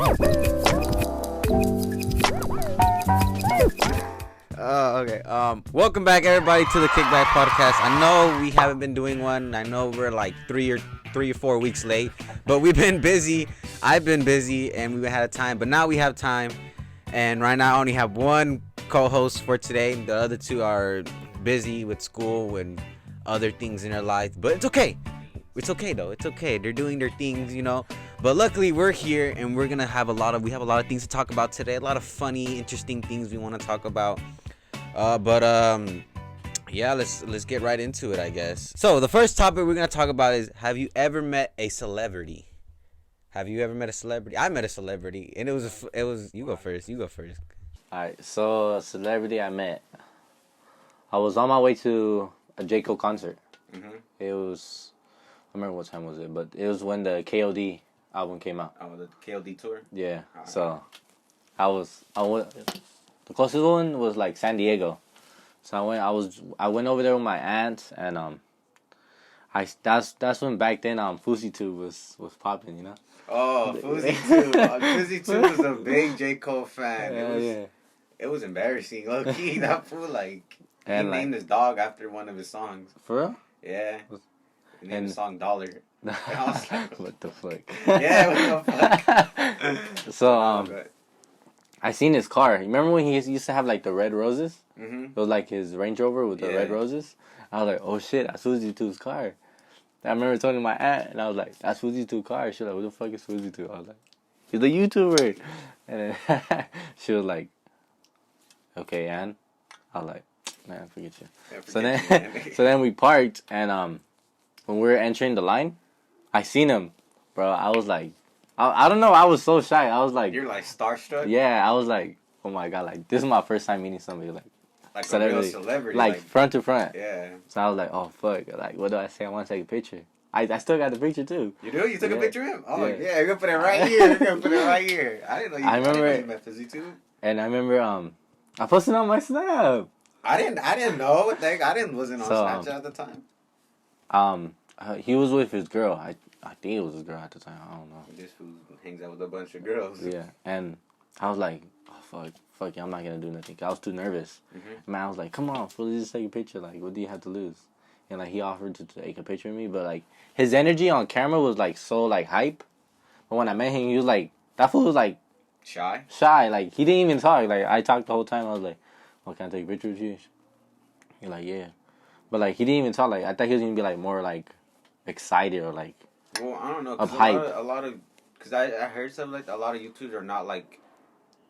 Okay. Welcome back, everybody, to the Kickback podcast. I know we haven't been doing one. I know we're like 3 or 4 weeks late, but we've been busy. I've been busy, and we had time. But now we have time, and right now I only have one co-host for today. The other two are busy with school and other things in their life. But it's okay. It's okay though. It's okay. They're doing their things, you know. But luckily we're here, and we have a lot of things to talk about today. A lot of funny, interesting things we want to talk about. Yeah, let's get right into it, I guess. So the first topic we're gonna talk about is: have you ever met a celebrity? Have you ever met a celebrity? I met a celebrity, and it was. You go first. Alright, so a celebrity I met. I was on my way to a J. Cole concert. Mm-hmm. It was, I remember what time was it, but it was when the KOD album came out. Oh, the KOD tour. Yeah. So I went. The closest one was like San Diego. So I went over there with my aunt, and that's when back then FouseyTube was popping, you know. Oh, FouseyTube. FouseyTube was a big J. Cole fan. Yeah. It was embarrassing, low key. That fool he named his dog after one of his songs. For real? Yeah. He named the song Dollar. And I was like, what the fuck? Yeah, what the fuck? So I seen his car. You remember when he used to have like the red roses? Mm-hmm. It was like his Range Rover with the red roses. I was like, oh shit, that's FouseyTube's car. I remember telling my aunt, and I was like, that's FouseyTube's car. She was like, what the fuck is FouseyTube? I was like, he's a YouTuber. And then she was like, okay, Ann. I was like, man, forget you. So then we parked, and when we were entering the line, I seen him, bro. I was like, I don't know. I was so shy. I was like, you're like starstruck. Yeah, I was like, oh my god, like this is my first time meeting somebody like celebrity. A real celebrity, like front to front. Yeah. So I was like, oh fuck, like what do I say? I want to take a picture. I still got the picture too. You do? You took a picture of him? Oh yeah, you're gonna put it right here. I didn't know you. I remember you met FouseyTube. And I remember I posted on my Snap. I didn't know. Wasn't on Snapchat at the time. He was with his girl. I think it was his girl at the time. I don't know. This fool hangs out with a bunch of girls. Yeah, and I was like, oh fuck yeah, I'm not gonna do nothing. I was too nervous. Mm-hmm. Man, I was like, come on, fool, just take a picture. Like, what do you have to lose? And like he offered to take a picture of me, but like his energy on camera was like so like hype. But when I met him, he was like, that fool was like shy. Like he didn't even talk. Like I talked the whole time. I was like, oh, can I take a picture with you? He's like, yeah. But like he didn't even talk. Like I thought he was gonna be like more like excited or like. Well, I don't know. Of hype. Because I heard something like a lot of YouTubers are not like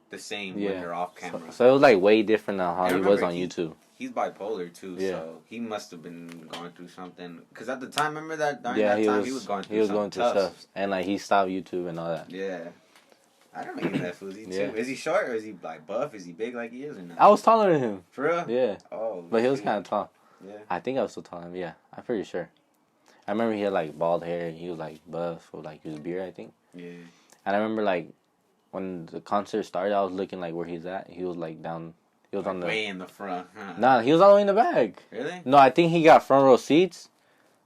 the same when they're off camera. So it was like way different than how he was on YouTube. He's bipolar too, so he must have been going through something. Because at the time, remember that during he was going through stuff. And like he stopped YouTube and all that. Yeah. I don't know you met Fousey too. Yeah. Is he short or is he like buff? Is he big like he is or not? I was taller than him. For real? Yeah. Oh. But he was kind of tall. Yeah. I think I was still taller than him. Yeah, I'm pretty sure. I remember he had like bald hair. He was like buff with like his beard, I think. Yeah. And I remember like when the concert started, I was looking like where he's at. He was like down. He was like on the way in the front. Huh? Nah, he was all the way in the back. Really? No, I think he got front row seats.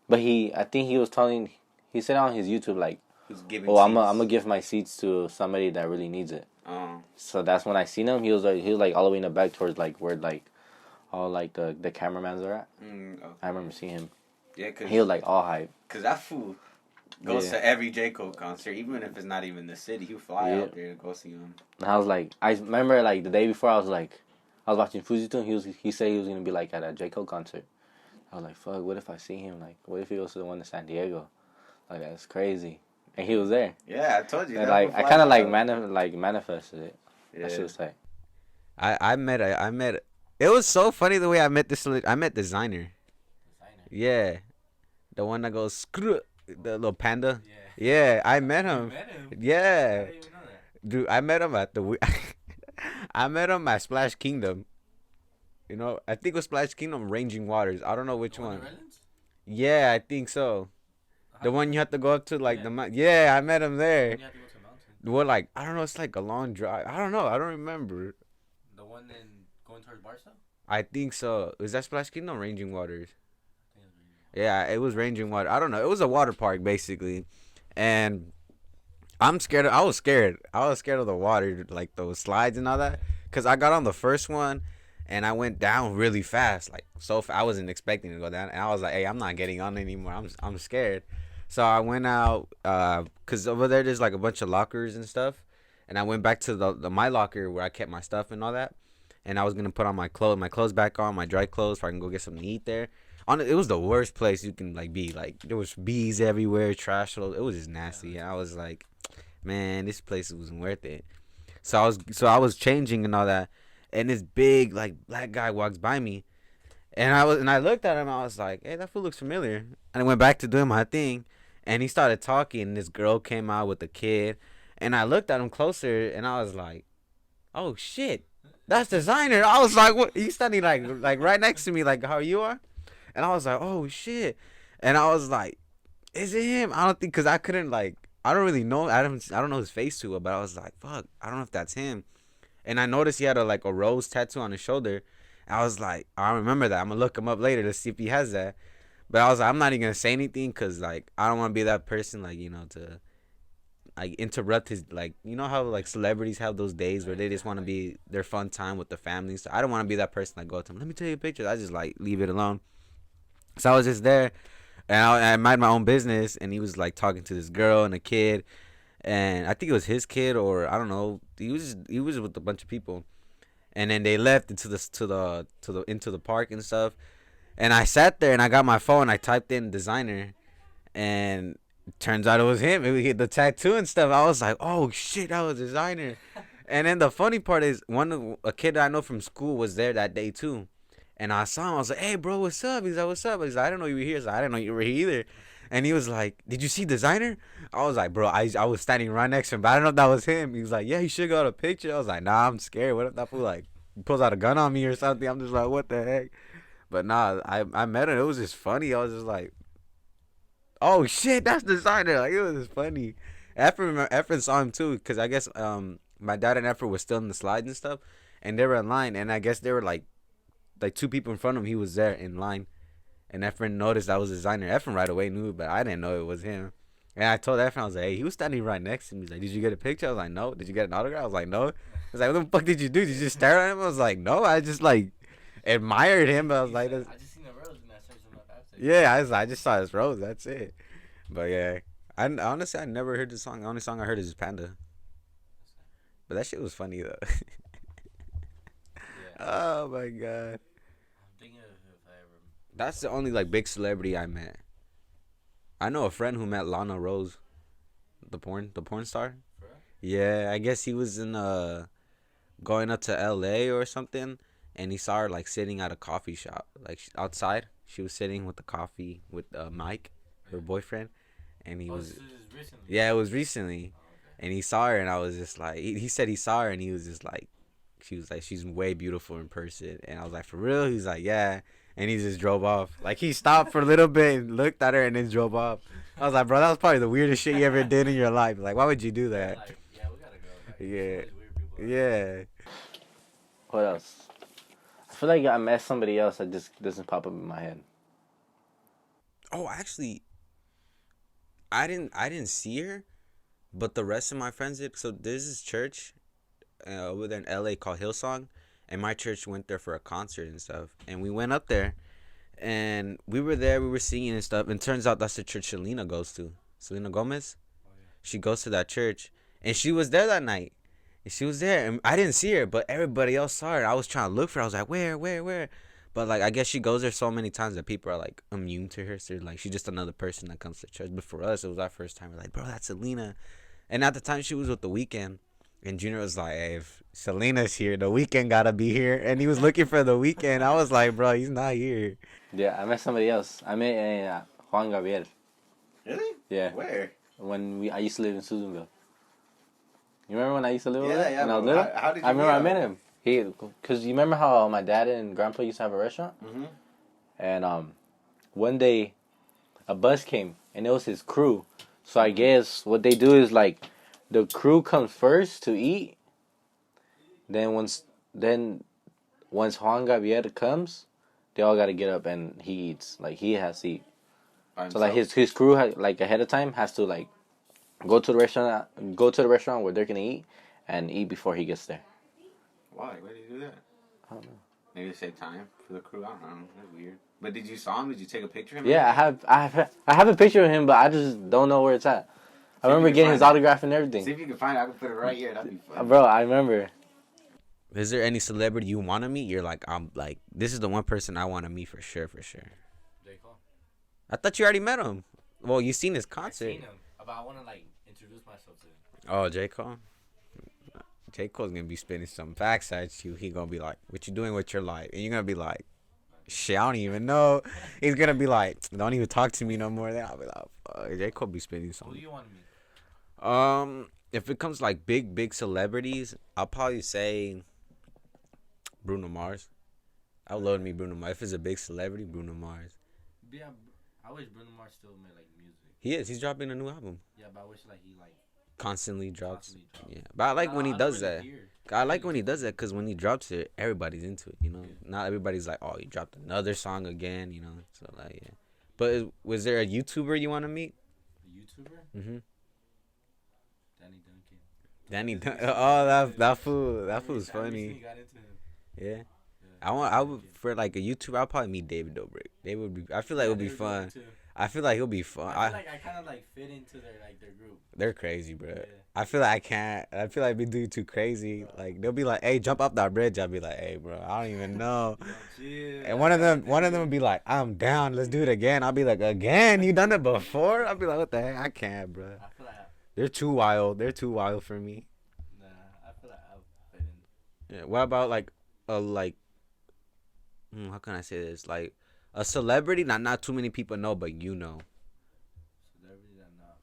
But I think he was telling. He said on his YouTube like, "Oh, I'm gonna give my seats to somebody that really needs it." Oh. So that's when I seen him. He was like all the way in the back towards like where like all like the cameramans are at. Okay. I remember seeing him. Yeah, cause he was like all hype. Cause that fool goes to every J. Cole concert, even if it's not even the city. He'll fly out there to go see him. And I was like, I remember like the day before, I was watching FouseyTube. He said he was gonna be like at a J. Cole concert. I was like, fuck, what if I see him? Like, what if he goes to the one in San Diego? Like, that's crazy. And he was there. Yeah, I told you. And like, I kind of like manifested it. Yeah. That shit was tight. I met. It was so funny the way I met this. I met Designer. Yeah, the one that goes screw the little panda. Yeah, I met him. Yeah, I didn't even know that. Dude, I met him I met him at Splash Kingdom. You know, I think it was Splash Kingdom, Raging Waters. I don't know which one. Yeah, I think so. The one you have to go up to like the mountain. Yeah, I met him there. You have to go to a mountain. Well, like I don't know, it's like a long drive. I don't know. I don't remember. The one in going towards Barstow? I think so. Was that Splash Kingdom or Raging Waters? Yeah, it was Raging Water. I don't know. It was a water park basically, and I'm scared. I was scared. I was scared of the water, like those slides and all that. Cause I got on the first one, and I went down really fast. Like I wasn't expecting to go down, and I was like, "Hey, I'm not getting on anymore. I'm scared." So I went out, cause over there there's like a bunch of lockers and stuff, and I went back to the my locker where I kept my stuff and all that, and I was gonna put on my clothes back on, my dry clothes, so I can go get something to eat there. It was the worst place you can like be. Like there was bees everywhere, trash. It was just nasty. And I was like, man, this place wasn't worth it. So I was changing and all that, and this big like black guy walks by me, and I looked at him. I was like, hey, that fool looks familiar. And I went back to doing my thing, and he started talking. And this girl came out with a kid, and I looked at him closer, and I was like, oh shit, that's designer. I was like, what? He's standing like right next to me, like how you are, and I was like, oh shit, and I was like, is it him? I don't think, cause I couldn't like. I don't really know. I don't know his face too well, but I was like, fuck, I don't know if that's him. And I noticed he had a rose tattoo on his shoulder. I was like, I remember that. I'm gonna look him up later to see if he has that. But I was like, I'm not even gonna say anything because like I don't want to be that person like to like interrupt his like how like celebrities have those days where they just want to be their fun time with the family. So I don't want to be that person that go to him. Let me take a picture. I just like leave it alone. So I was just there, and I mind my own business, and he was like talking to this girl and a kid, and I think it was his kid or I don't know. He was with a bunch of people, and then they left into the park and stuff. And I sat there and I got my phone. I typed in designer, and turns out it was him. It was the tattoo and stuff. I was like, oh shit, that was designer. And then the funny part is a kid that I know from school was there that day too. And I saw him. I was like, hey, bro, what's up? He's like, what's up? He's like, I didn't know you were here. So I didn't know you were here either. And he was like, did you see designer? I was like, bro, I was standing right next to him, but I don't know if that was him. He was like, yeah, he should got a picture. I was like, nah, I'm scared. What if that fool like pulls out a gun on me or something? I'm just like, what the heck? But nah, I met him. It was just funny. I was just like, oh shit, that's designer. Like it was just funny. Efrain saw him too, cause I guess my dad and Efrain were still in the slides and stuff, and they were in line, and I guess they were like two people in front of him. He was there in line, and Efrain noticed I was designer. Efrain right away knew, but I didn't know it was him. And I told Efrain, I was like, hey, he was standing right next to me. He's like, did you get a picture? I was like, no. Did you get an autograph? I was like, no. I was like, what the fuck did you do? Did you just stare at him? I was like, no. I just like admired him, but I was like, I just seen the rose and I searched him up after. Yeah, I just saw his rose. That's it. But yeah, I honestly I never heard the song. The only song I heard is Panda. But that shit was funny though. Oh my god. I'm thinking if I ever. That's the only like big celebrity I met. I know a friend who met Lana Rose, the porn star. Yeah, I guess he was in going up to L.A. or something, and he saw her like sitting at a coffee shop, like outside. She was sitting with the coffee with Mike, her boyfriend, and he was. Recently. Yeah, it was recently, and he saw her, and I was just like, he said he saw her, and he was just like, she was like, she's way beautiful in person, and I was like, for real? He's like, yeah, and he just drove off. Like he stopped for a little bit and looked at her, and then drove off. I was like, bro, that was probably the weirdest shit you ever did in your life. Like, why would you do that? Like, yeah, we gotta go. Like, yeah. What else? I feel like I met somebody else that just doesn't pop up in my head. Oh, actually, I didn't see her, but the rest of my friends did. So there's this church over there in LA called Hillsong, and my church went there for a concert and stuff. And we went up there, and we were there. We were singing and stuff. And turns out that's the church Selena goes to. Selena Gomez. Oh, yeah. She goes to that church, and she was there that night. And she was there, and I didn't see her, but everybody else saw her. I was trying to look for her. I was like, where? But like, I guess she goes there so many times that people are like immune to her. So like, she's just another person that comes to church. But for us, it was our first time. We're like, bro, that's Selena. And at the time, she was with The Weeknd. And Junior was like, hey, if Selena's here, The Weeknd gotta be here. And he was looking for The Weeknd. I was like, bro, he's not here. Yeah, I met somebody else. I met Juan Gabriel. Really? Yeah. Where? I used to live in Susanville. You remember when I used to live over there? Yeah. When I was little? How did you I remember I met him. Because you remember how my dad and grandpa used to have a restaurant? Mm-hmm. And one day, a bus came, and it was his crew. So I guess what they do is, like, the crew comes first to eat. Then once Juan Gabriel comes, they all got to get up and he eats. Like, he has to eat. So, like, his crew, like, ahead of time has to, like, Go to the restaurant. Go to the restaurant where they're gonna eat, and eat before he gets there. Why? Why did you do that? I don't know. Maybe to save time for the crew. I don't know. That's weird. But did you saw him? Did you take a picture of him? Yeah, I have a picture of him, but I just don't know where it's at. I remember getting his autograph and everything. See if you can find it. I can put it right here. That'd be fun. Bro, I remember. Is there any celebrity you want to meet? You're like, I'm like, this is the one person I want to meet for sure, for sure. J. Cole. I thought you already met him. Well, you seen his concert. I've seen him, but I want to like introduce myself to him. Oh, J. Cole. J. Cole's gonna be spitting some facts at you. He gonna be like, "What you doing with your life?" And you're gonna be like, "Shit, I don't even know." He's gonna be like, "Don't even talk to me no more." Then I'll be like, Fuck. J. Cole be spitting Who something. do you want to meet? If it comes like big celebrities, I'll probably say Bruno Mars. I would love to meet Bruno Mars. If it's a big celebrity, Bruno Mars. Yeah, I wish Bruno Mars still made like music. He is. He's dropping a new album. Yeah, but I wish like he like Constantly drops. Yeah, but I like when he does that. I like when he does that because when he drops it, everybody's into it. You know, not everybody's like, "Oh, he dropped another song again." You know, so like, yeah. But was there a YouTuber you want to meet? A YouTuber? Mhm. Danny Duncan. Oh, that fool's funny. Got into him. Yeah. I would for like a YouTuber. I'll probably meet David Dobrik. They would be. I feel like it would be fun. I feel like he'll be fun. I feel like I kind of like fit into their group. They're crazy, bro. Yeah. I feel like I can't. I feel like we do too crazy. Like they'll be like, "Hey, jump up that bridge." I'll be like, "Hey, bro, I don't even know." And one of them would be like, "I'm down. Let's do it again." I'll be like, "Again? You done it before?" I'll be like, "What the heck? I can't, bro." I feel like They're too wild. They're too wild for me. nah. I feel like I'll fit in. Yeah. What about like a how can I say this? Like a celebrity that not too many people know, but you know. Celebrity that not.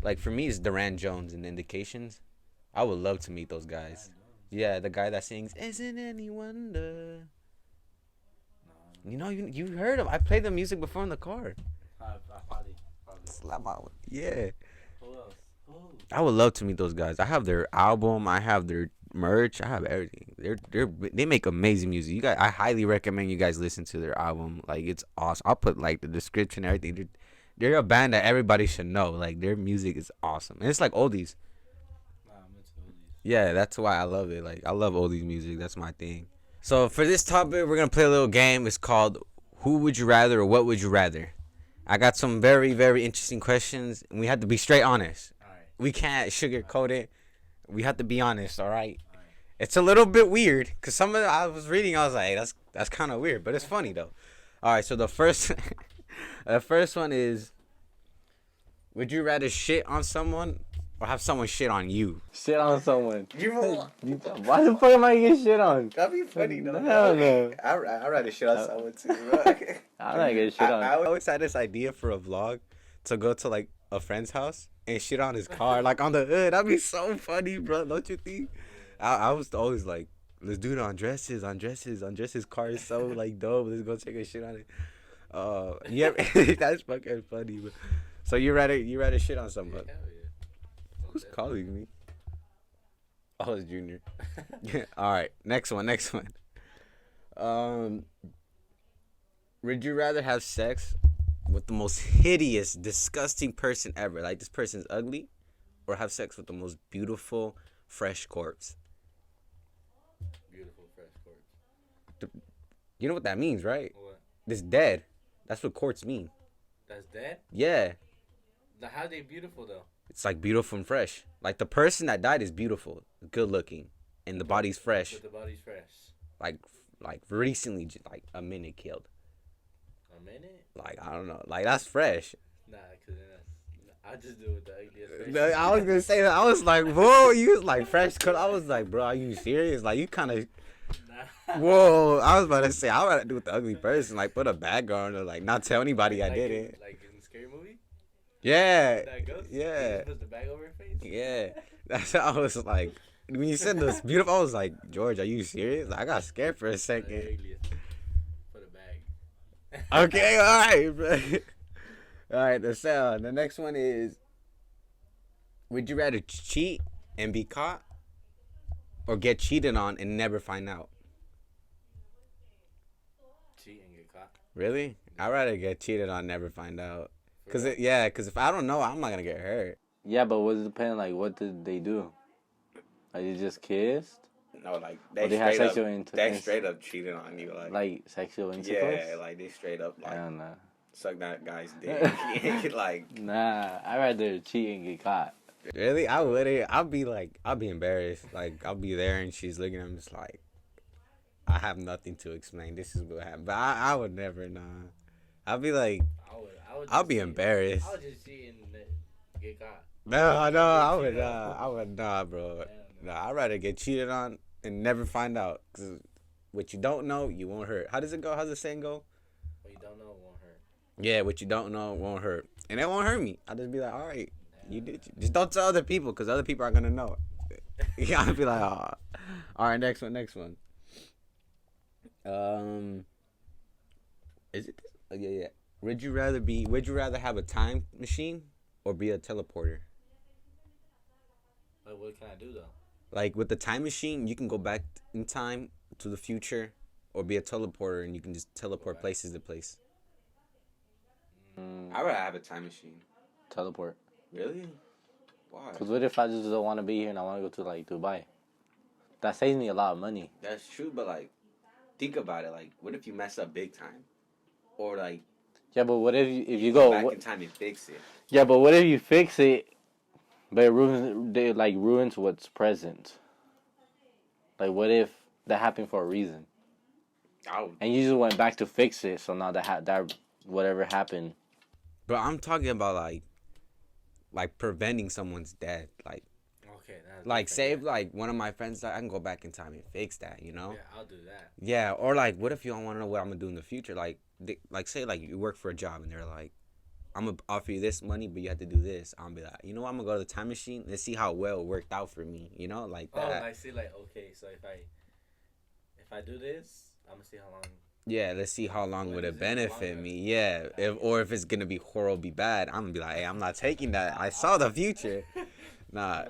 Like for me, it's Durand Jones in Indications. I would love to meet those guys. Yeah, the guy that sings "Isn't Any Wonder." No. You know, you heard him. I played the music before in the car. I probably. Slap out. Yeah. Who else? Who? I would love to meet those guys. I have their album. I have their merch. I have everything. They make amazing music. You guys, I highly recommend you guys listen to their album. Like it's awesome. I'll put like the description, everything. They're a band that everybody should know. Like their music is awesome, and it's like oldies. Nah, I'm into oldies. Yeah, that's why I love it. Like I love oldies music. That's my thing. So for this topic, we're gonna play a little game. It's called "Who Would You Rather" or "What Would You Rather." I got some very interesting questions, and we have to be straight honest. All right. We can't sugarcoat it. We have to be honest. All right. It's a little bit weird because some of I was reading. I was like, hey, that's kind of weird, but it's funny though. All right. So the first, the first one is: would you rather shit on someone or have someone shit on you? Shit on someone. Why the fuck am I getting shit on? That'd be funny though. Hell no. I'd rather shit on someone too. Bro. I'm not getting shit on. I always had this idea for a vlog to go to like a friend's house and shit on his car, like on the hood. That'd be so funny, bro. Don't you think? I was always like, let's do it on dresses. His car is so like dope. Let's go take a shit on it. Yeah, that's fucking funny. But, so you rather shit on somebody? Hell yeah. Who's calling me? Oh, it's Junior. All right, next one. Would you rather have sex with the most hideous, disgusting person ever, like this person's ugly, or have sex with the most beautiful, fresh corpse? Beautiful fresh corpse. You know what that means, right? What? This dead. That's what corpse mean. That's dead? Yeah. How are they beautiful though? It's like beautiful and fresh. Like the person that died is beautiful, good looking, and the body's fresh. But the body's fresh. Like recently, just like a minute killed. A minute? Like I don't know. Like that's fresh. Nah, cause then I just do it with the ugliest. I was gonna say that. I was like, whoa, you was like fresh cut. I was like, bro, are you serious? Like you kind of. Nah. Whoa, I was about to say, I'd rather do with the ugly person, like put a bag on or like not tell anybody I did it. Like in Scary Movie? Yeah. That ghost? Yeah. He puts the bag over her face? Yeah. That's how I was like, when you said this beautiful, I was like, George, are you serious? I got scared for a second. Put a bag. Okay, all right, bro. All right, the next one is, would you rather cheat and be caught or get cheated on and never find out? Cheat and get caught. Really? I'd rather get cheated on and never find out. Because if I don't know, I'm not going to get hurt. Yeah, but what's the depend? Like, what did they do? Like, they just kissed? No, like Or they had sexual they straight up cheated on you, like sexual intercourse. Yeah, like they straight up like I don't know. suck that guy's dick. Like, Nah, I'd rather cheat and get caught. really, I wouldn't. I'll be embarrassed. Like, I'll be there and she's looking at me just like, I have nothing to explain. This is what happened. But I would never, nah. I'll be like, I'll be embarrassed. I would just cheat and get caught. No, I would not, bro. Nah, I'd rather get cheated on and never find out. Cause what you don't know, you won't hurt. How does it go? How's the saying go? What you don't know won't hurt. Yeah, what you don't know won't hurt. And it won't hurt me. I'll just be like, all right, you did. Just don't tell other people, because other people are going to know. You got to be like, oh. All right, next one. Is it this? Oh, yeah. Would you rather have a time machine or be a teleporter? Like, what can I do, though? Like, with the time machine, you can go back in time to the future, or be a teleporter and you can just teleport places to place. I would have a time machine. Teleport. Really? Why? Because what if I just don't want to be here and I want to go to, like, Dubai? That saves me a lot of money. That's true, but, like, think about it. Like, what if you mess up big time? Or, like... Yeah, but what if you go... back in time and fix it? Yeah, but what if you fix it, but it ruins what's present? Like, what if that happened for a reason? And you just went back to fix it, so now that whatever happened... But I'm talking about, like preventing someone's death. Like, okay, like, save, like, one of my friends died, I can go back in time and fix that, you know? Yeah, I'll do that. Yeah, or, like, what if you don't want to know what I'm going to do in the future? Like, say, like, you work for a job and they're like, I'm going to offer you this money, but you have to do this. I'm going to be like, you know what? I'm going to go to the time machine and see how well it worked out for me, you know? Like that. Oh, I see, like, okay, so if I do this, I'm going to see how long. Yeah, let's see how long would it benefit me. Yeah, if it's going to be horribly bad, I'm going to be like, hey, I'm not taking that. I saw the future. Nah.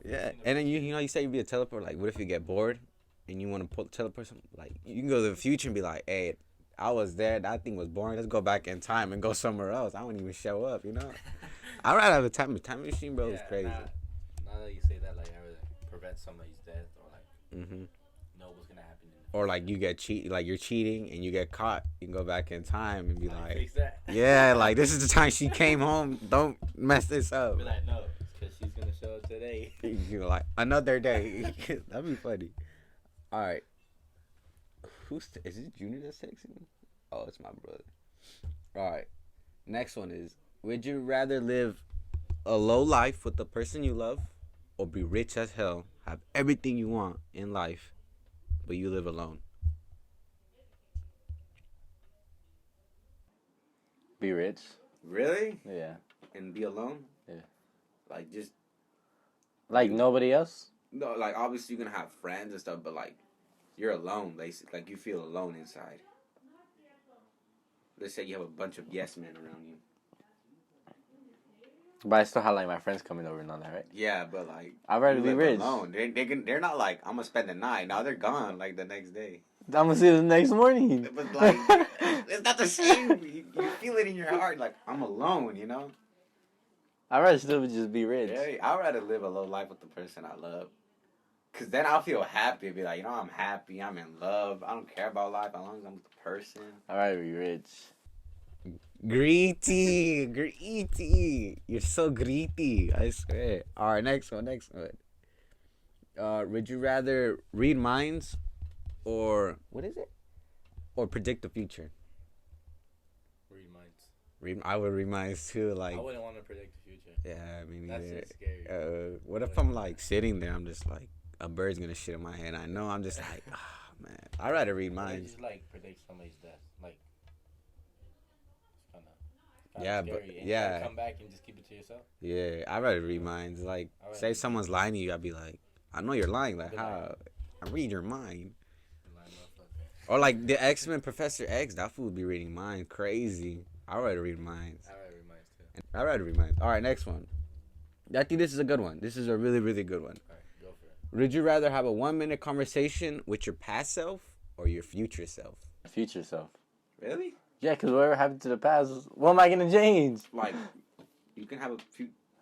Yeah, and then you say you'd be a teleporter. Like, what if you get bored and you want to teleport something? Like, you can go to the future and be like, hey, I was there. That thing was boring. Let's go back in time and go somewhere else. I wouldn't even show up, you know? I'd rather have a time machine, bro. It's crazy. Now that you say that, like, I would prevent somebody's death or, like, know what's going to happen. Or, like, you get like, you're cheating and you get caught. You can go back in time and be like, fix that. Yeah, like, this is the time she came home. Don't mess this up. Be like, no, because she's going to show up today. You're like, another day. That'd be funny. All right. Is it Junior that's texting me? Oh, it's my brother. All right. Next one is, would you rather live a low life with the person you love or be rich as hell, have everything you want in life, but you live alone? Be rich. Really? Yeah. And be alone? Yeah. Like, just... Like, nobody else? No, like, obviously you're going to have friends and stuff, but, like, you're alone, basically. Like, you feel alone inside. Let's say you have a bunch of yes men around you. But I still have, like, my friends coming over and all that, right? Yeah, but, like... I'd rather be rich. Alone. They're not like, I'm going to spend the night. Now they're gone, like, the next day. I'm going to see you the next morning. But, like, it's not the same. You feel it in your heart, like, I'm alone, you know? I'd rather still just be rich. Yeah, I'd rather live a low life with the person I love. Because then I'll feel happy. Be like, you know, I'm happy. I'm in love. I don't care about life as long as I'm with the person. I'd rather be rich. Greedy. You're so greedy. I swear. All right, next one. Would you rather read minds or... What is it? Or predict the future? Read minds. I would read minds too. Like, I wouldn't want to predict the future. Yeah, I mean... That's just scary. What if I'm, like, sitting there, I'm just like... A bird's gonna shit in my head. I know. I'm just like, man. I'd rather read minds. Just like predict somebody's death. Like, it's yeah, scary. but and yeah. You come back and just keep it to yourself. Yeah, I'd rather read minds. Like, say someone's lying to you, I'd be like, I know you're lying. Like, how? I read your mind. Or like the X-Men Professor X. That fool would be reading minds. Crazy. I'd rather read minds. I'd rather read minds. All right, next one. I think this is a good one. This is a really, really good one. Would you rather have a 1-minute conversation with your past self or your future self? Future self. Really? Yeah, because whatever happened to the past, what am I going to change? Like, you can have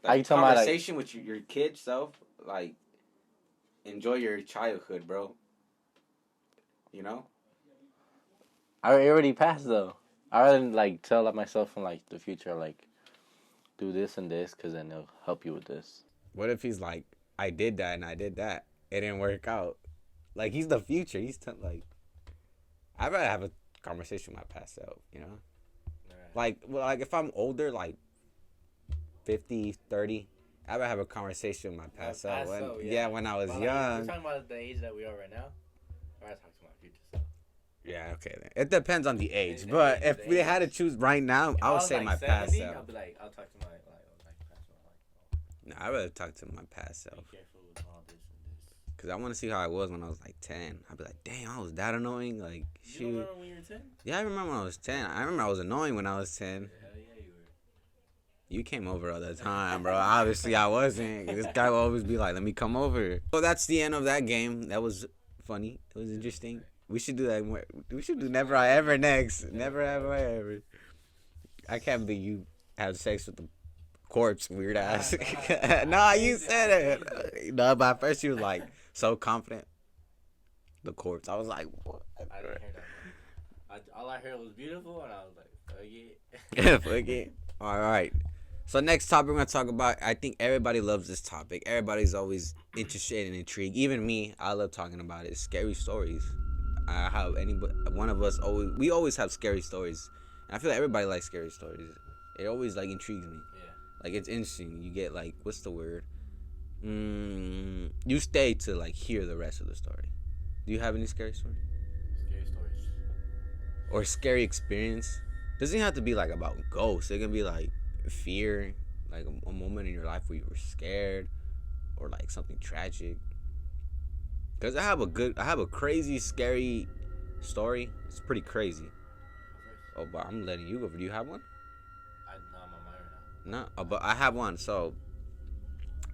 Are you talking about, like, conversation with your kid self? Like, enjoy your childhood, bro. You know? I already passed, though. I rather, like, tell myself in, like, the future, like, do this and this, because then it'll help you with this. What if he's like, I did that and I did that. It didn't work out. Like, he's the future. He's like, I'd rather have a conversation with my past self, you know? Like, well, like, if I'm older, like 50, 30, I'd rather have a conversation with my past self. Yeah, when I was young. You're talking about the age that we are right now? Or I talk to my future self? Yeah, okay. Then. It depends on the age. But if we had to choose right now, I would say like my 70, past self. I'll be like, I'll talk to my past self. No, I'd rather talk to my past self. Be careful with all this and this. Because I want to see how I was when I was like 10. I'd be like, damn, I was that annoying. Like, shoot. You remember when you were 10? Yeah, I remember when I was 10. I remember I was annoying when I was 10. Hell yeah, you were. You came over all the time, bro. Obviously, I wasn't. This guy will always be like, let me come over. So that's the end of that game. That was funny. It was interesting. We should do that more. We should do Never I Ever next. Never Have I Ever. I can't believe you have sex with the corpse, weird ass. Nah, you said it. No, but at first you was like so confident. The corpse. I was like, what? I didn't hear that. All I heard was beautiful, and I was like, fuck it. Yeah, fuck it. All right. So next topic we're gonna talk about. I think everybody loves this topic. Everybody's always interested and intrigued. Even me, I love talking about it. Scary stories. I have one of us always. We always have scary stories. And I feel like everybody likes scary stories. It always like intrigues me. Yeah. Like it's interesting. You get like what's the word? You stay to like hear the rest of the story. Do you have any scary stories? Scary stories. Or scary experience? Doesn't have to be like about ghosts. It can be like fear, like a moment in your life where you were scared, or like something tragic. Cause I have a crazy scary story. It's pretty crazy. Oh, but I'm letting you go. Do you have one? No, I'm on mine right now. No, but I have one. So,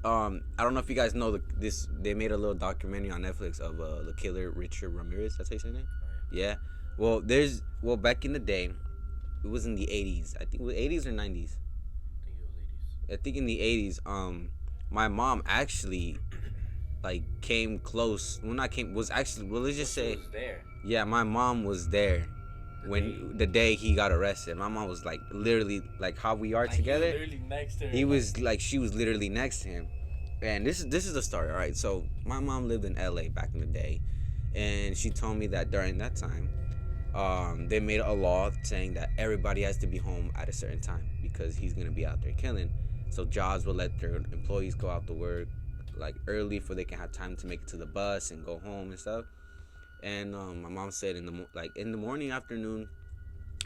I don't know if you guys know this. They made a little documentary on Netflix of the killer Richard Ramirez. That's how you say his name. Oh, yeah. Well, back in the day, it was in the 80s. I think it was 80s or 90s. I think it was 80s. I think in the 80s. My mom actually, like, came close. Well, not came. Was actually. Well, let's just say. She was there. Yeah, my mom was there. The day he got arrested. My mom was like literally like how we are together. He was literally next to her. He was like she was literally next to him. And this is the story, all right? So my mom lived in LA back in the day, and she told me that during that time, they made a law saying that everybody has to be home at a certain time because he's gonna be out there killing. So jobs will let their employees go out to work like early so they can have time to make it to the bus and go home and stuff. And my mom said in the morning, afternoon,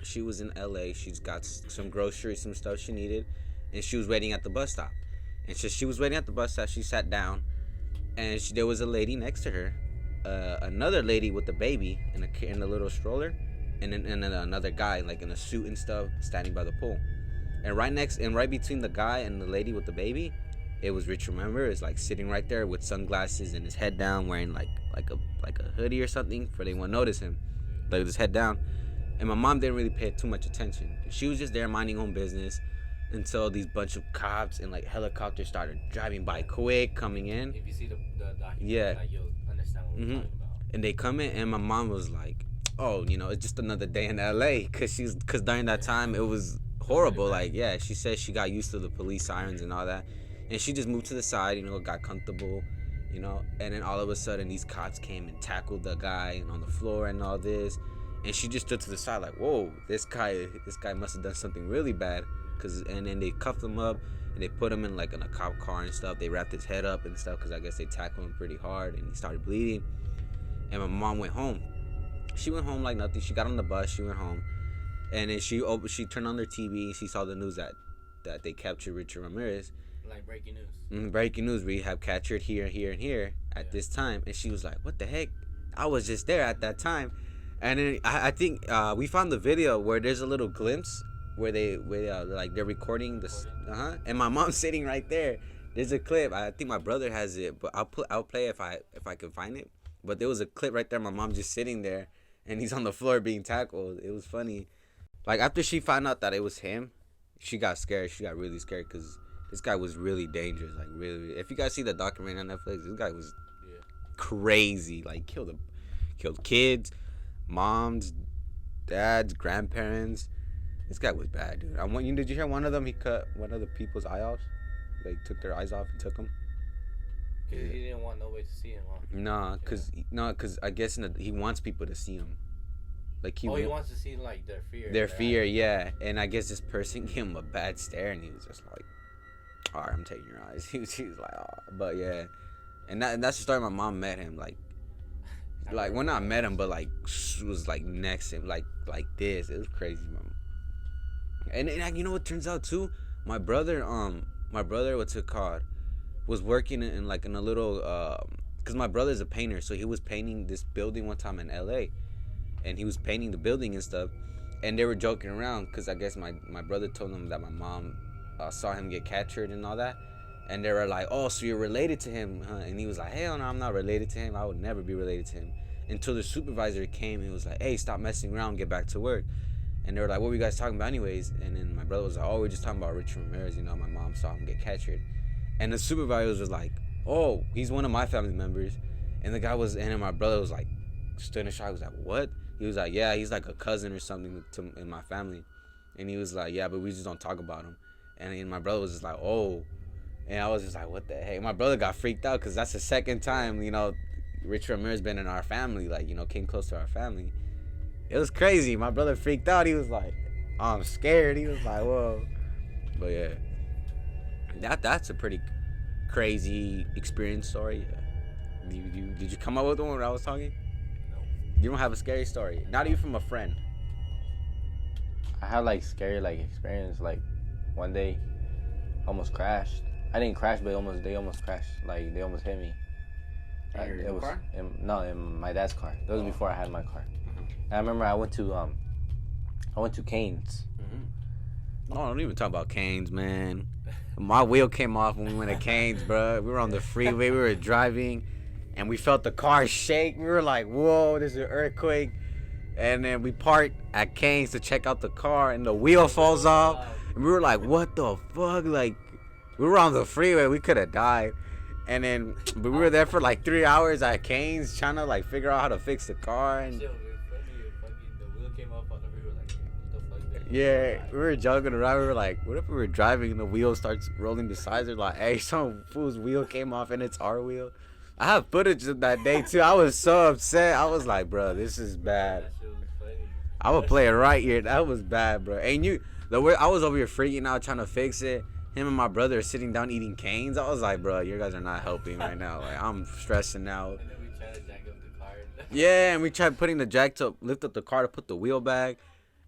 she was in LA. She's got some groceries, some stuff she needed, and she was waiting at the bus stop. And so she was waiting at the bus stop. She sat down, and there was a lady next to her, another lady with a baby in a little stroller, and then another guy like in a suit and stuff standing by the pool. And right between the guy and the lady with the baby, it was Richard Ramirez, like sitting right there with sunglasses and his head down, wearing like a hoodie or something, for they won't notice him, like with his head down. And my mom didn't really pay too much attention. She was just there minding her own business until these bunch of cops and like helicopters started driving by quick, coming in. If you see the documentary, yeah, like, you'll understand what we're talking about. And they come in, and my mom was like, "Oh, it's just another day in LA," because during that time it was horrible. Like, yeah, she said she got used to the police sirens and all that, and she just moved to the side, got comfortable. And then all of a sudden these cops came and tackled the guy on the floor and all this, and she just stood to the side like, whoa, this guy must have done something really bad, and then they cuffed him up and they put him in like in a cop car and stuff. They wrapped his head up and stuff because I guess they tackled him pretty hard and he started bleeding. And my mom went home. She went home like nothing. She got on the bus. She went home, and then she turned on their TV. She saw the news that they captured Richard Ramirez. Like breaking news. Breaking news. We have captured here, here, and here at this time. And she was like, what the heck? I was just there at that time. And then I think we found the video where there's a little glimpse where they're recording this. And my mom's sitting right there. There's a clip. I think my brother has it, but I'll play if I can find it. But there was a clip right there. My mom just sitting there, and he's on the floor being tackled. It was funny. Like after she found out that it was him, she got scared. She got really scared because This guy was really dangerous. Like really. If you guys see the documentary on Netflix, this guy was crazy. Like killed kids, moms, dads, grandparents. This guy was bad, dude. Did you hear one of them? He cut one of the people's eye off. Like took their eyes off and took them. Cause he didn't want nobody to see him. Huh? Cause I guess he wants people to see him. Like he wants to see like their fear. Their fear, yeah. And I guess this person gave him a bad stare, and he was just like, "All right, I'm taking your eyes." He was like, "Oh," but yeah. And that's the story. My mom met him, like when I met him, but like was like next to him, like this. It was crazy, mom. And you know what turns out too? My brother, what's it called, was working in a little, cause my brother's a painter, so he was painting this building one time in L.A. And he was painting the building and stuff, and they were joking around, cause I guess my brother told them that my mom saw him get captured and all that. And they were like, "Oh, so you're related to him, huh?" And he was like, "Hell no, I'm not related to him. I would never be related to him." Until the supervisor came and was like, "Hey, stop messing around, get back to work." And they were like, "What were you guys talking about anyways?" And then my brother was like, "Oh, we're just talking about Richard Ramirez. You know, my mom saw him get captured." And the supervisor was like, "Oh, he's one of my family members." And the guy was, and then my brother was like, stood in shock. He was like, "What?" He was like, "Yeah, he's like a cousin or something in my family." And he was like, "Yeah, but we just don't talk about him." And then my brother was just like, "Oh." And I was just like, what the heck? My brother got freaked out because that's the second time, you know, Richard Ramirez been in our family, like, you know, came close to our family. It was crazy. My brother freaked out. He was like, "Oh, I'm scared." He was like, "Whoa." But yeah, that's a pretty crazy experience story. Did you come up with the one when I was talking? No. You don't have a scary story? Not even from a friend? I had like scary like experience. Like one day, almost crashed. I didn't crash, but they almost crashed. Like they almost hit me. In your car? In my dad's car. That was before I had my car. And I remember I went to Cane's. Oh, don't even talk about Cane's, man. My wheel came off when we went to Cane's, bro. We were on the freeway. We were driving, and we felt the car shake. We were like, "Whoa, this is an earthquake." And then we parked at Cane's to check out the car, and the wheel falls off. And we were like, "What the fuck?" Like, we were on the freeway. We could have died. And then, but we were there for like 3 hours at Cane's trying to like figure out how to fix the car. And the wheel came off on the freeway. Like, what the fuck? yeah, we were joking around. We were like, what if we were driving and the wheel starts rolling beside us? Like, hey, some fool's wheel came off and it's our wheel. I have footage of that day too. I was so upset. I was like, bro, this is bad. I would play it right here. That was bad, bro. And I was over here freaking out trying to fix it. Him and my brother are sitting down eating Cane's. I was like, bro, you guys are not helping right now. Like, I'm stressing out. And then we tried to jack up the car. Yeah, and we tried putting the jack to lift up the car to put the wheel back.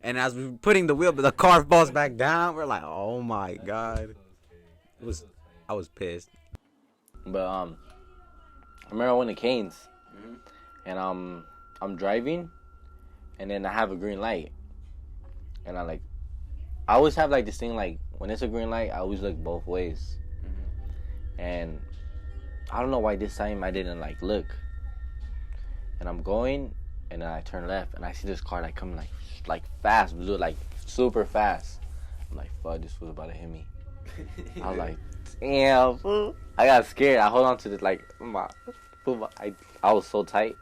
And as we were putting the wheel, the car falls back down. We're like, oh my god. I was pissed. But I remember I went to Cane's, and I'm driving, and then I have a green light, and I always have like this thing like when it's a green light, I always look both ways, and I don't know why this time I didn't like look, and I'm going, and then I turn left, and I see this car like coming like fast, like super fast. I'm like, fuck, this was about to hit me. I was like, damn, fool. I got scared. I hold on to this like I was so tight.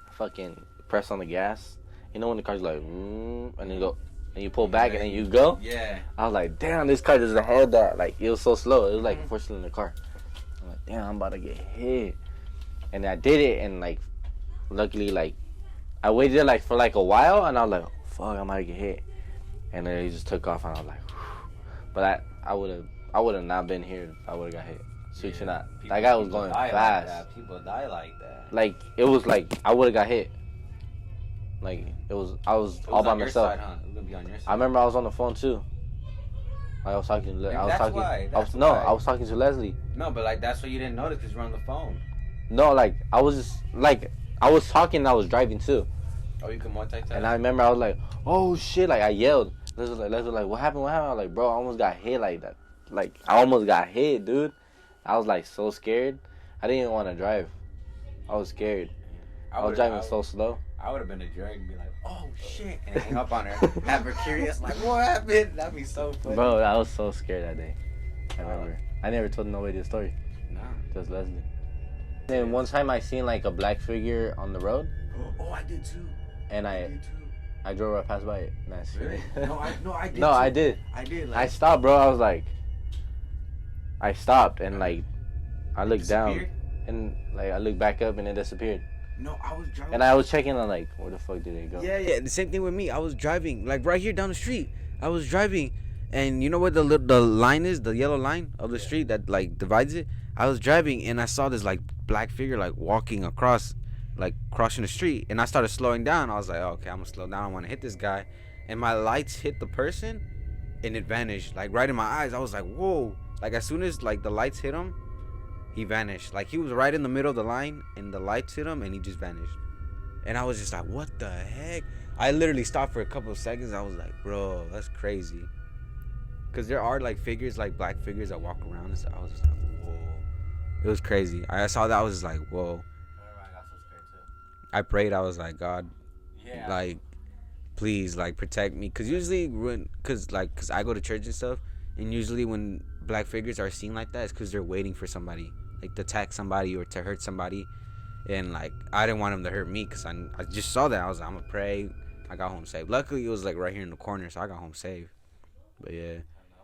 I fucking press on the gas. You know when the car's like, and then you go, and you pull back, and then you go. Yeah. I was like, damn, this car doesn't have that. Like it was so slow. It was like 4-cylinder car. I'm like, damn, I'm about to get hit. And I did it, and like, luckily, like, I waited like for like a while, and I was like, fuck, I might get hit. And then he just took off, and I was like, whew. But I would have not been here if I would have got hit. Switching that guy was going fast. Like people die like that. Like it was like I would have got hit. Like I was all by myself. Side, huh? It would be on your side. I remember I was on the phone too. I was talking. I was talking to Leslie. No, but like that's why you didn't notice because you're on the phone. No, like I was just like I was talking. And I was driving too. Oh, you can multitask. And I remember I was like, oh shit! Like I yelled. Leslie was like, what happened? What happened? I was like, bro, I almost got hit like that. Like I almost got hit, dude. I was like so scared. I didn't even want to drive. I was scared. I was driving so slow. I would have been a jerk and be like, oh shit, and hang up on her. Have her curious, like, what happened? That'd be so funny. Bro, I was so scared that day. I remember. I never told nobody the story. Nah. Just Leslie. Then one time I seen like a black figure on the road. Oh, I did too. And I drove right past by it. And I seen Really? it. No, I did. No, too. I did. I did. Like, I stopped, bro. I was like, I stopped and like, I looked down and like I looked back up and it disappeared. No, I was driving. And I was checking on like, where the fuck did it go? Yeah. The same thing with me. I was driving like right here down the street. I was driving, and you know where the line is, the yellow line of the street that like divides it. I was driving and I saw this like black figure like walking across, like crossing the street, and I started slowing down. I was like, oh, okay, I'm gonna slow down. I want to hit this guy, and my lights hit the person, and it vanished like right in my eyes. I was like, whoa! Like as soon as like the lights hit him, he vanished. Like he was right in the middle of the line, and the lights hit him, and he just vanished. And I was just like, what the heck? I literally stopped for a couple of seconds. I was like, bro, that's crazy. Because there are like figures, like black figures that walk around and stuff. I was just like, whoa. It was crazy. I saw that. I was just like, whoa. I got so scared too. I prayed. I was like, God, Yeah. like, please, like, protect me. Because usually because I go to church and stuff. And usually when black figures are seen like that, it's because they're waiting for somebody. Like, to attack somebody or to hurt somebody. And, like, I didn't want them to hurt me because I just saw that. I was like, I'm going to pray. I got home safe. Luckily, it was, like, right here in the corner. So I got home safe. But, yeah. I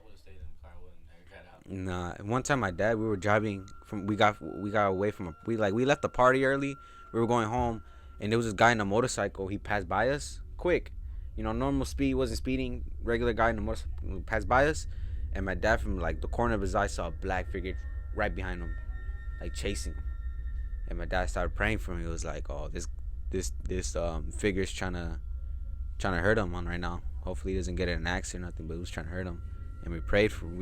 would have stayed in the car. I wouldn't have got out. Nah, one time my dad, we were driving from, we got away from, we left the party early. We were going home, and there was this guy in a motorcycle. He passed by us quick. You know, normal speed, wasn't speeding. Regular guy in the motorcycle passed by us. And my dad, from, like, the corner of his eye, saw a black figure right behind him, like, chasing him. And my dad started praying for him. He was like, oh, this figure's trying to hurt him on right now. Hopefully he doesn't get in an accident or nothing, but he was trying to hurt him. And we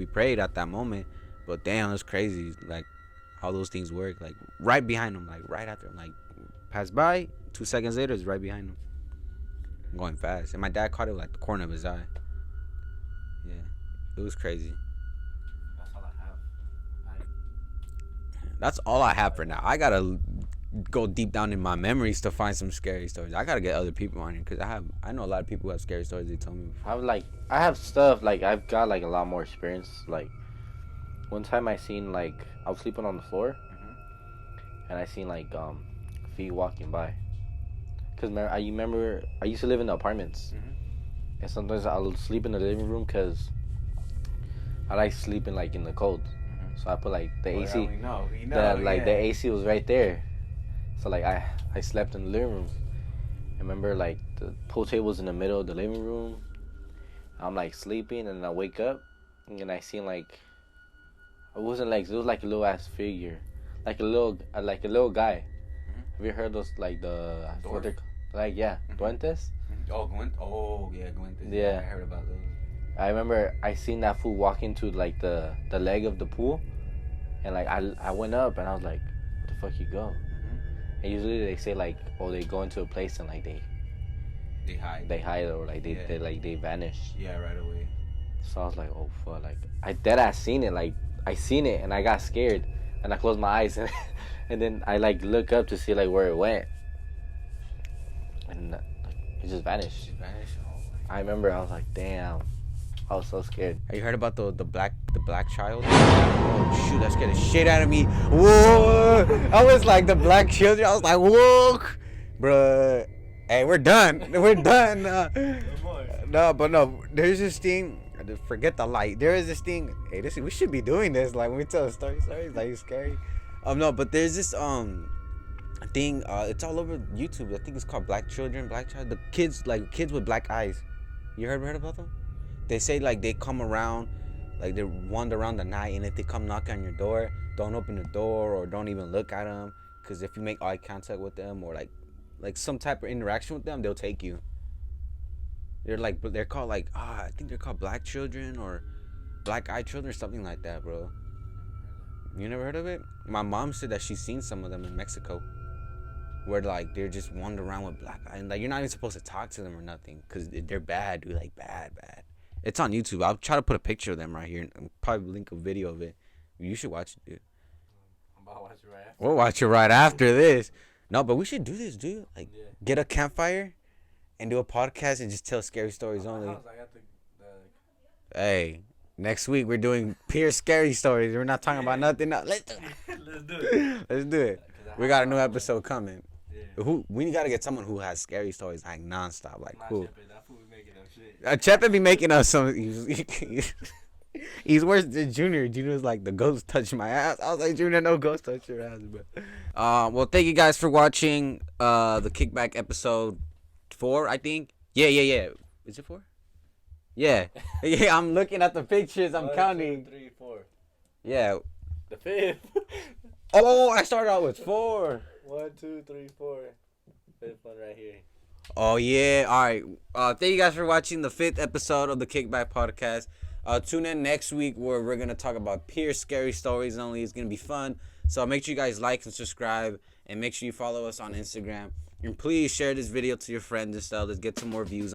prayed at that moment. But damn, it was crazy, like, how those things work. Like, right behind him, like, right after him. Like, passed by, 2 seconds later, it's right behind him. Going fast. And my dad caught it, like, the corner of his eye. Yeah. It was crazy. That's all I have. That's all I have for now. I gotta go deep down in my memories to find some scary stories. I gotta get other people on here because I know a lot of people who have scary stories. They told me before. I have stuff like I've got like a lot more experience. Like one time I seen like I was sleeping on the floor, and I seen like feet walking by. Cause I remember I used to live in the apartments, and sometimes I'll sleep in the living room because I like sleeping like in the cold. So I put like the AC. We know, the AC was right there. So like I slept in the living room. I remember like the pool table was in the middle of the living room. I'm like sleeping and I wake up and I seen like it was like a little ass figure, like a little guy. Have you heard those like the what they're like duendes? Oh yeah, Guentes. Yeah. I heard about those. I remember I seen that fool walk into like the leg of the pool, and like I went up and I was like, where the fuck you go? And usually they say like, oh, they go into a place and like they hide or like they vanish. Yeah, right away. So I was like, oh fuck, like I seen it, like I seen it and I got scared and I closed my eyes and then I like look up to see like where it went and it just vanished. I remember I was like, damn. I was so scared. Have you heard about the black child? Oh shoot, that scared the shit out of me. Whoa! I was like the black children. I was like, whoa, bruh. Hey, we're done. We're done. No. There's this thing. Forget the light. There is this thing. Hey, we should be doing this. Like when we tell stories, like it's scary. No, but there's this thing. It's all over YouTube. I think it's called Black Children, Black Child. The kids with black eyes. You heard about them? They say like they come around, like they wander around the night, and if they come knock on your door, don't open the door or don't even look at them, because if you make eye contact with them or like some type of interaction with them, they'll take you. They're called like I think they're called black children or black eye children or something like that, bro. You never heard of it? My mom said that she's seen some of them in Mexico, where like they're just wandering around with black eye, and like you're not even supposed to talk to them or nothing, because they're bad, dude, like bad. It's on YouTube. I'll try to put a picture of them right here and probably link a video of it. You should watch it, dude. I'm about to watch it right after. We'll watch it right after this. No, but we should do this, dude. Like, get a campfire and do a podcast and just tell scary stories only. I got the Hey, Next week we're doing pure scary stories. We're not talking about nothing else. Let's do it. Let's do it. Let's do it. We got a new episode coming. Yeah. Who we gotta get someone who has scary stories like nonstop. Like who? That fool be making up shit. Chepe be making us some. He's worse than Junior. Junior's like the ghost touched my ass. I was like, Junior, no ghost touched your ass, bro. Well, thank you guys for watching the Kickback episode 4, I think. Yeah. Is it 4? Yeah. Yeah, I'm looking at the pictures. I'm counting. 2, 3, 4. Yeah. The 5th. Oh, I started out with 4. 1, 2, 3, 4. 5th one right here. Oh, yeah. All right. Thank you guys for watching the 5th episode of the Kickback podcast. Tune in next week where we're going to talk about pure scary stories only. It's going to be fun. So make sure you guys like and subscribe. And make sure you follow us on Instagram. And please share this video to your friends and stuff. Let's get some more views.